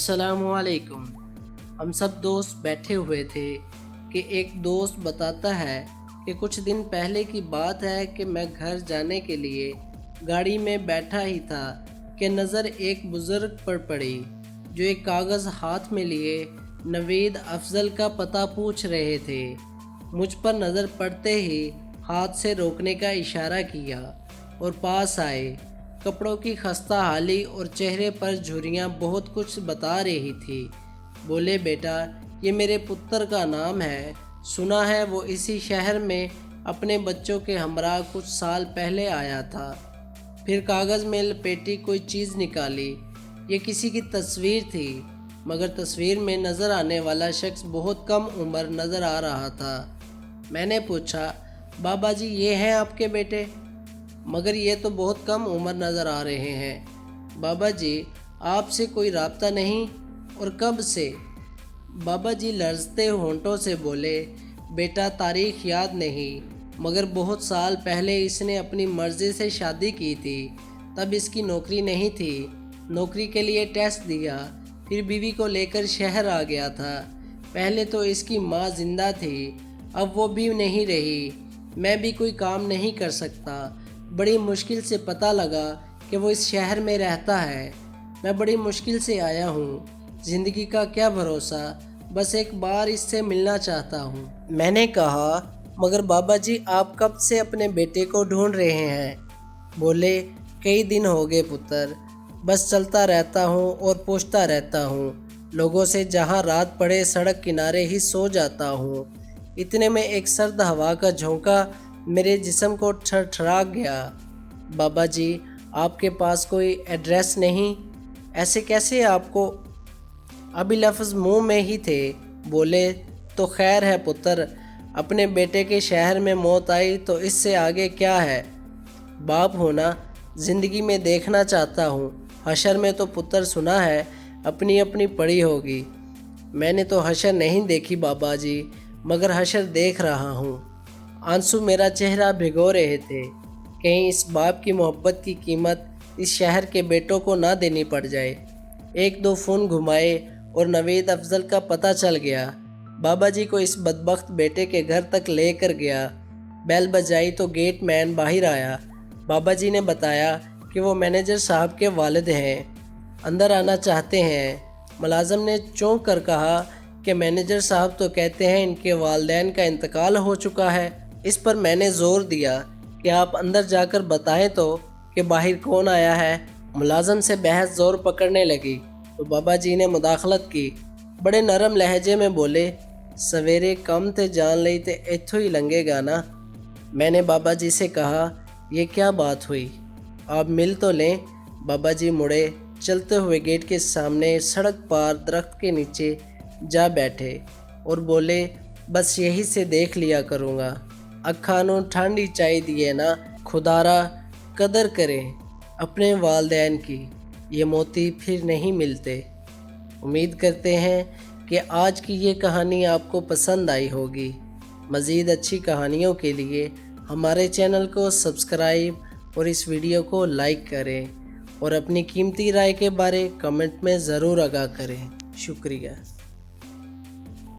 अस्सलामुअलैकुम। हम सब दोस्त बैठे हुए थे कि एक दोस्त बताता है कि कुछ दिन पहले की बात है कि मैं घर जाने के लिए गाड़ी में बैठा ही था कि नज़र एक बुज़ुर्ग पर पड़ी जो एक कागज़ हाथ में लिए नवीद अफजल का पता पूछ रहे थे। मुझ पर नज़र पड़ते ही हाथ से रोकने का इशारा किया और पास आए। कपड़ों की खस्ता हाली और चेहरे पर झुर्रियाँ बहुत कुछ बता रही थी। बोले, बेटा ये मेरे पुत्र का नाम है, सुना है वो इसी शहर में अपने बच्चों के हमरा कुछ साल पहले आया था। फिर कागज़ में लपेटी कोई चीज़ निकाली। ये किसी की तस्वीर थी, मगर तस्वीर में नज़र आने वाला शख्स बहुत कम उम्र नज़र आ रहा था। मैंने पूछा, बाबा जी ये हैं आपके बेटे? मगर ये तो बहुत कम उम्र नज़र आ रहे हैं। बाबा जी आपसे कोई राब्ता नहीं? और कब से? बाबा जी लर्जते होंठों से बोले, बेटा तारीख़ याद नहीं, मगर बहुत साल पहले इसने अपनी मर्ज़ी से शादी की थी। तब इसकी नौकरी नहीं थी। नौकरी के लिए टेस्ट दिया, फिर बीवी को लेकर शहर आ गया था। पहले तो इसकी माँ ज़िंदा थी, अब वो भी नहीं रही। मैं भी कोई काम नहीं कर सकता। बड़ी मुश्किल से पता लगा कि वो इस शहर में रहता है। मैं बड़ी मुश्किल से आया हूँ। ज़िंदगी का क्या भरोसा, बस एक बार इससे मिलना चाहता हूँ। मैंने कहा, मगर बाबा जी आप कब से अपने बेटे को ढूंढ रहे हैं? बोले, कई दिन हो गए पुत्र, बस चलता रहता हूँ और पूछता रहता हूँ लोगों से। जहाँ रात पड़े सड़क किनारे ही सो जाता हूँ। इतने में एक सर्द हवा का झोंका मेरे जिस्म को ठरठरा गया। बाबा जी आपके पास कोई एड्रेस नहीं? ऐसे कैसे आपको? अभी लफ्ज़ मुंह में ही थे। बोले, तो खैर है पुत्र, अपने बेटे के शहर में मौत आई तो इससे आगे क्या है? बाप होना ज़िंदगी में देखना चाहता हूँ। हशर में तो पुत्र सुना है अपनी अपनी पड़ी होगी। मैंने तो हशर नहीं देखी बाबा जी, मगर हशर देख रहा हूँ। आंसू मेरा चेहरा भिगो रहे थे। कहीं इस बाप की मोहब्बत की कीमत इस शहर के बेटों को ना देनी पड़ जाए। एक दो फ़ोन घुमाए और नवीद अफजल का पता चल गया। बाबा जी को इस बदबख्त बेटे के घर तक लेकर गया। बेल बजाई तो गेट मैन बाहर आया। बाबा जी ने बताया कि वो मैनेजर साहब के वालिद हैं, अंदर आना चाहते हैं। मुलाजिम ने चौंक कर कहा कि मैनेजर साहब तो कहते हैं इनके वालिदैन का इंतकाल हो चुका है। इस पर मैंने ज़ोर दिया कि आप अंदर जाकर बताएं तो कि बाहर कौन आया है। मुलाजिम से बहस ज़ोर पकड़ने लगी तो बाबा जी ने मुदाखलत की। बड़े नरम लहजे में बोले, सवेरे कम थे जान लई ते इत्थों ही लंघेगा ना। मैंने बाबा जी से कहा, ये क्या बात हुई, आप मिल तो लें। बाबा जी मुड़े, चलते हुए गेट के सामने सड़क पार दरख्त के नीचे जा बैठे और बोले, बस यही से देख लिया करूँगा। अखानों ठंडी चाय दिए ना, खुदारा कदर करें अपने वालिदैन की, ये मोती फिर नहीं मिलते। उम्मीद करते हैं कि आज की ये कहानी आपको पसंद आई होगी। मज़ीद अच्छी कहानियों के लिए हमारे चैनल को सब्सक्राइब और इस वीडियो को लाइक करें और अपनी कीमती राय के बारे कमेंट में ज़रूर आगाह करें। शुक्रिया।